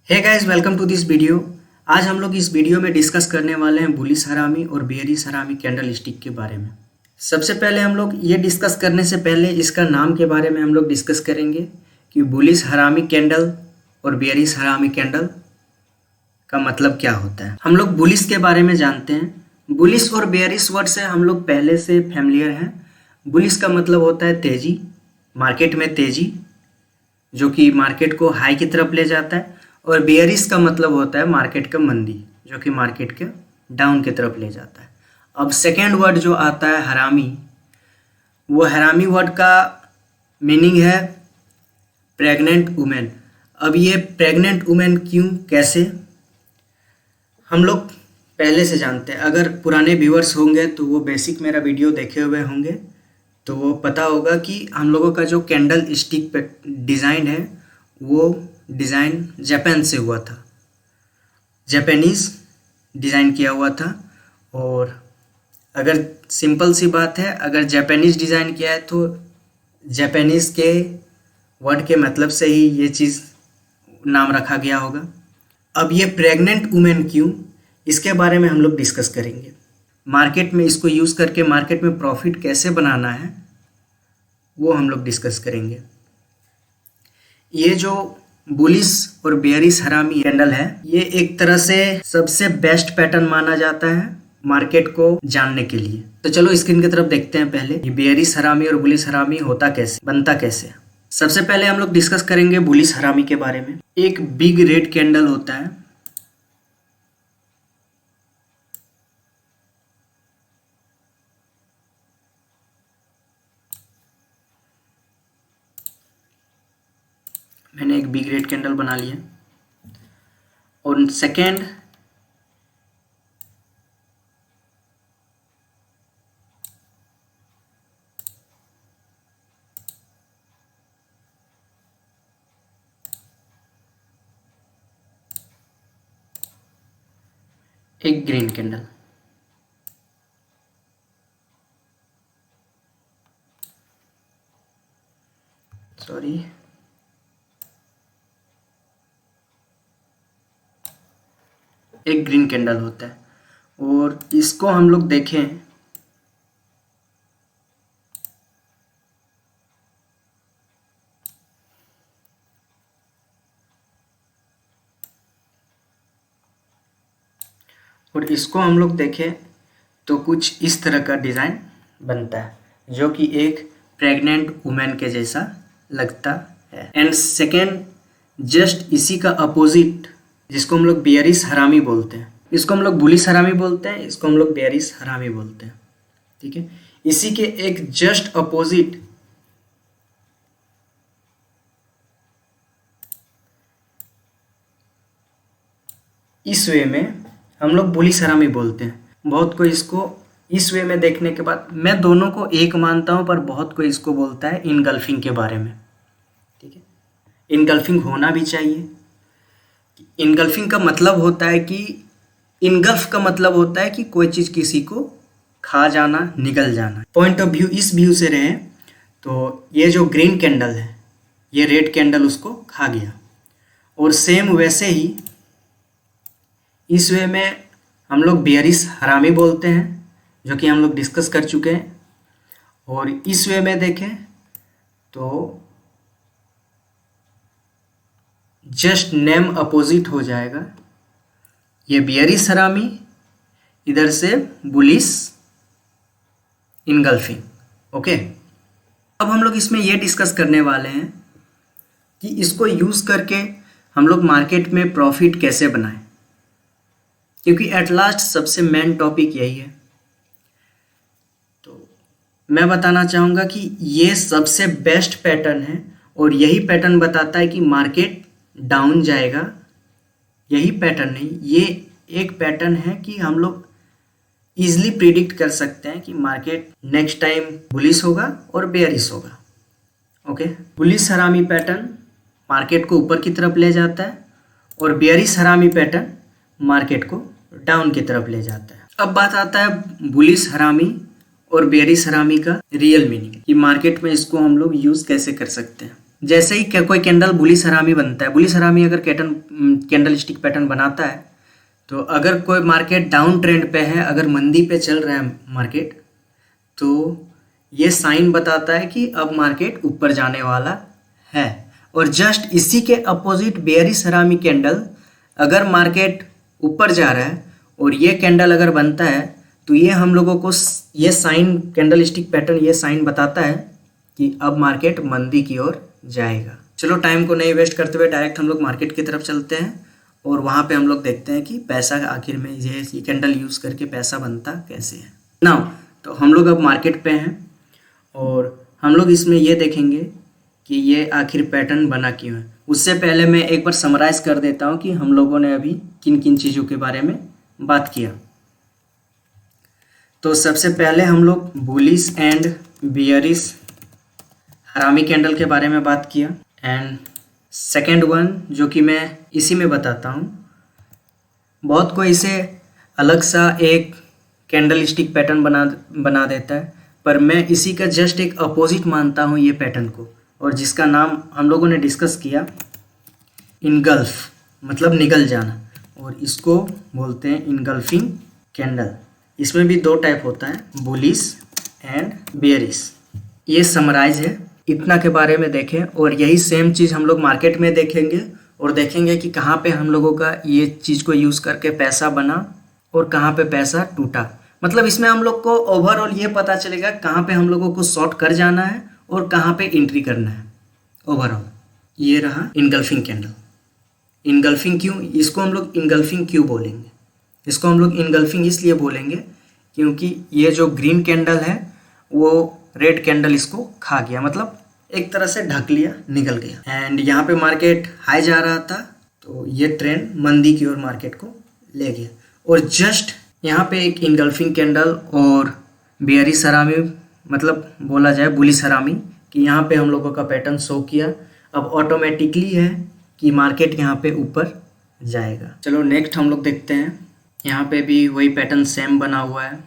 Hey guys, welcome to this video. आज हम लोग इस वीडियो में डिस्कस करने वाले हैं बुलिश हरामी और बेयरिश हरामी कैंडल स्टिक के बारे में। सबसे पहले हम लोग ये डिस्कस करने से पहले इसका नाम के बारे में हम लोग डिस्कस करेंगे कि बुलिश हरामी कैंडल और बेयरिश हरामी कैंडल का मतलब क्या होता है। हम लोग बुलिश के बारे में जानते हैं। बुलिश और बेयरिश वर्ड से हम लोग पहले से फैमिलियर हैं। बुलिश का मतलब होता है तेजी, मार्केट में तेजी जो कि मार्केट को हाई की तरफ ले जाता है, और बेयरिश का मतलब होता है मार्केट का मंदी जो कि मार्केट के डाउन की तरफ ले जाता है। अब सेकेंड वर्ड जो आता है हरामी, वो हरामी वर्ड का मीनिंग है प्रेग्नेंट वुमेन। अब ये प्रेग्नेंट वुमेन क्यों, कैसे, हम लोग पहले से जानते हैं। अगर पुराने व्यूअर्स होंगे तो वो बेसिक मेरा वीडियो देखे हुए होंगे तो वो पता होगा कि हम लोगों का जो कैंडल स्टिक पे डिज़ाइन है वो डिज़ाइन जापान से हुआ था, जापानीज़ डिज़ाइन किया हुआ था। और अगर सिंपल सी बात है, अगर जापानीज़ डिज़ाइन किया है तो जापानीज़ के वर्ड के मतलब से ही ये चीज़ नाम रखा गया होगा। अब ये प्रेग्नेंट वुमेन क्यों, इसके बारे में हम लोग डिस्कस करेंगे। मार्केट में इसको यूज़ करके मार्केट में प्रॉफिट कैसे बनाना है वो हम लोग डिस्कस करेंगे। ये जो बुलिश और बेयरिश हरामी कैंडल है, ये एक तरह से सबसे बेस्ट पैटर्न माना जाता है मार्केट को जानने के लिए। तो चलो स्क्रीन की तरफ देखते हैं। पहले ये बेयरिश हरामी और बुलिश हरामी होता कैसे, बनता कैसे। सबसे पहले हम लोग डिस्कस करेंगे बुलिश हरामी के बारे में। एक बिग रेड कैंडल होता है, मैंने एक बिग रेड कैंडल बना लिया। और सेकेंड एक ग्रीन कैंडल, सॉरी, एक ग्रीन कैंडल होता है। और इसको हम लोग देखें और इसको हम लोग देखें तो कुछ इस तरह का डिज़ाइन बनता है जो कि एक प्रेग्नेंट वुमेन के जैसा लगता है। एंड सेकेंड जस्ट इसी का अपोजिट, जिसको हम लोग बेयरिश हरामी बोलते हैं, इसको हम लोग बुलिश हरामी बोलते हैं, इसको हम लोग बेयरिश हरामी बोलते हैं। ठीक है, इसी के एक जस्ट अपोजिट इस वे में हम लोग बुलिश हरामी बोलते हैं। बहुत कोई इसको इस वे में देखने के बाद, मैं दोनों को एक मानता हूं, पर बहुत कोई इसको बोलता है इनगल्फिंग के बारे में। ठीक है, इनगल्फिंग होना भी चाहिए। इनगल्फिंग का मतलब होता है कि इनगल्फ का मतलब होता है कि कोई चीज़ किसी को खा जाना, निगल जाना। पॉइंट ऑफ व्यू इस व्यू से रहे तो ये जो ग्रीन कैंडल है, ये रेड कैंडल उसको खा गया। और सेम वैसे ही इस वे में हम लोग बेयरिश हरामी बोलते हैं जो कि हम लोग डिस्कस कर चुके हैं। और इस वे में देखें तो जस्ट नेम अपोजिट हो जाएगा। ये बेयरिश हरामी, इधर से बुलिश इनगल्फिंग। ओके, अब हम लोग इसमें ये डिस्कस करने वाले हैं कि इसको यूज़ करके हम लोग मार्केट में प्रॉफिट कैसे बनाएं, क्योंकि एट लास्ट सबसे मेन टॉपिक यही है। तो मैं बताना चाहूँगा कि ये सबसे बेस्ट पैटर्न है और यही पैटर्न बताता है कि मार्केट डाउन जाएगा। यही पैटर्न नहीं, ये एक पैटर्न है कि हम लोग ईजिली प्रिडिक्ट कर सकते हैं कि मार्केट नेक्स्ट टाइम बुलिश होगा और बेयरिश होगा। ओके, बुलिश हरामी पैटर्न मार्केट को ऊपर की तरफ ले जाता है और बेयरिश हरामी पैटर्न मार्केट को डाउन की तरफ ले जाता है। अब बात आता है बुलिश हरामी और बेयरिश हरामी का रियल मीनिंग, कि मार्केट में इसको हम लोग यूज़ कैसे कर सकते हैं। जैसे ही कोई कैंडल बुलिश हरामी बनता है, बुलिश हरामी अगर कैंडल स्टिक पैटर्न बनाता है, तो अगर कोई मार्केट डाउन ट्रेंड पे है, अगर मंदी पे चल रहा है मार्केट, तो ये साइन बताता है कि अब मार्केट ऊपर जाने वाला है। और जस्ट इसी के अपोजिट बेयरिश हरामी कैंडल, अगर मार्केट ऊपर जा रहा है और ये कैंडल अगर बनता है, तो ये हम लोगों को ये साइन, कैंडल स्टिक पैटर्न ये साइन बताता है कि अब मार्केट मंदी की ओर जाएगा। चलो टाइम को नहीं वेस्ट करते हुए डायरेक्ट हम लोग मार्केट की तरफ चलते हैं और वहाँ पे हम लोग देखते हैं कि पैसा आखिर में ये कैंडल यूज़ करके पैसा बनता कैसे है। नाउ तो हम लोग अब मार्केट पे हैं और हम लोग इसमें ये देखेंगे कि ये आखिर पैटर्न बना क्यों है। उससे पहले मैं एक बार समराइज़ कर देता हूँ कि हम लोगों ने अभी किन किन चीज़ों के बारे में बात किया। तो सबसे पहले हम लोग बुलिश एंड बियरिश हरामी कैंडल के बारे में बात किया, एंड सेकेंड वन जो कि मैं इसी में बताता हूँ, बहुत कोई इसे अलग सा एक कैंडल स्टिक पैटर्न बना देता है, पर मैं इसी का जस्ट एक अपोजिट मानता हूँ ये पैटर्न को, और जिसका नाम हम लोगों ने डिस्कस किया इनगल्फ, मतलब निगल जाना, और इसको बोलते हैं इनगल्फिंग कैंडल। इसमें भी दो टाइप होता है, बुलिश एंड बेयरिश। ये समराइज है, इतना के बारे में देखें, और यही सेम चीज़ हम लोग मार्केट में देखेंगे और देखेंगे कि कहाँ पे हम लोगों का ये चीज़ को यूज़ करके पैसा बना और कहाँ पे पैसा टूटा। मतलब इसमें हम लोग को ओवरऑल ये पता चलेगा कहाँ पे हम लोगों को शॉर्ट कर जाना है और कहाँ पे एंट्री करना है ओवरऑल। ये रहा इनगल्फिंग कैंडल। इनगल्फिंग क्यों, इसको हम लोग इनगल्फिंग क्यों बोलेंगे? इसको हम लोग इनगल्फिंग इसलिए बोलेंगे क्योंकि ये जो ग्रीन कैंडल है वो रेड कैंडल इसको खा गया, मतलब एक तरह से ढक लिया, निकल गया। एंड यहाँ पे मार्केट हाई जा रहा था, तो ये ट्रेंड मंदी की ओर मार्केट को ले गया, और जस्ट यहाँ पे एक इनगल्फिंग कैंडल और बेयरिश हरामी, मतलब बोला जाए बुलिश हरामी, कि यहाँ पे हम लोगों का पैटर्न शो किया। अब ऑटोमेटिकली है कि मार्केट यहाँ पे ऊपर जाएगा। चलो नेक्स्ट हम लोग देखते हैं, यहाँ पे भी वही पैटर्न सेम बना हुआ है।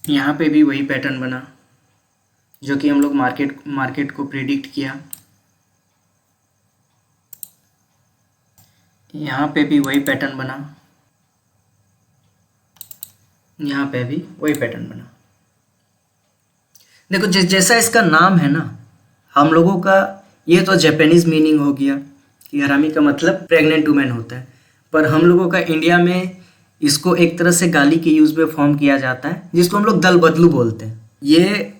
यहाँ पे भी वही पैटर्न बना जो कि हम लोग मार्केट को प्रिडिक्ट किया। यहाँ पे भी वही पैटर्न बना, यहाँ पे भी वही पैटर्न बना। देखो जैसा इसका नाम है ना, हम लोगों का ये तो जापानीज मीनिंग हो गया कि हरामी का मतलब प्रेग्नेंट वुमेन होता है, पर हम लोगों का इंडिया में इसको एक तरह से गाली के यूज़ में फॉर्म किया जाता है, जिसको हम लोग दल बदलू बोलते हैं। ये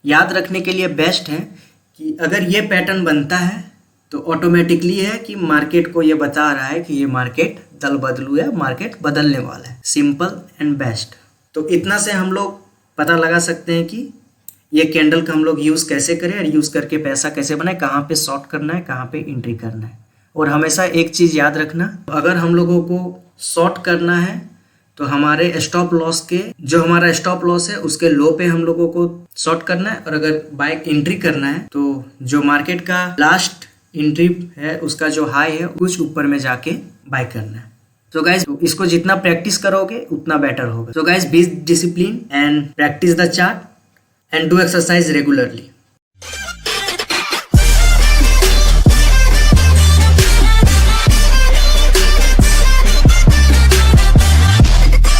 याद रखने के लिए बेस्ट है कि अगर ये पैटर्न बनता है तो ऑटोमेटिकली है कि मार्केट को ये बता रहा है कि ये मार्केट दल बदलू है, मार्केट बदलने वाला है। Simple and best. तो इतना से हम लोग पता लगा सकते हैं कि ये कैंडल का हम लोग यूज़ कैसे करें और यूज़ करके पैसा कैसे बनाए, कहाँ पे शॉर्ट करना है, कहाँ पे एंट्री करना है। और हमेशा एक चीज़ याद रखना, अगर हम लोगों को शॉर्ट करना है तो हमारे स्टॉप लॉस के, जो हमारा स्टॉप लॉस है उसके लो पे हम लोगों को शॉर्ट करना है, और अगर बाय एंट्री करना है तो जो मार्केट का लास्ट एंट्री है उसका जो हाई है कुछ ऊपर में जाके बाय करना है। तो गाइज इसको जितना प्रैक्टिस करोगे उतना बेटर होगा। तो guys be discipline and practice the chart and do exercise regularly.